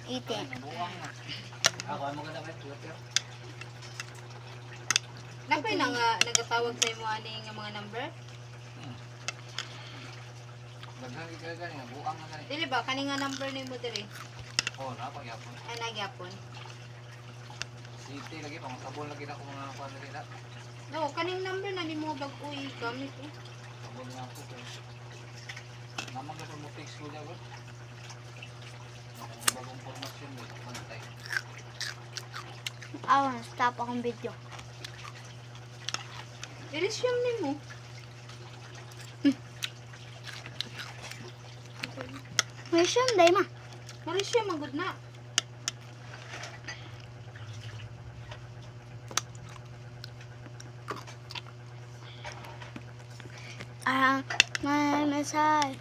Itin. Nabuang na. Ako ay maganda ba ito? Napay na nga nagatawag sa imo ani nga mga number? Daghang gigagani nga buang na gani. Dili ba kani nga number nimo diri? Oh, napagyapon. Ay nagyapon. City lagi pang sabon lagi na ko mga kuan nila. No, kaning number na nimo bag-uy gamit eh. Sabon nga po ko. Namang ko mo fix ko jabot. Bagong formasyon mo pantay. Awan, stop akong video. I-resume nimo. May siyam, day ma. Ma-resume magud na. May mensahe.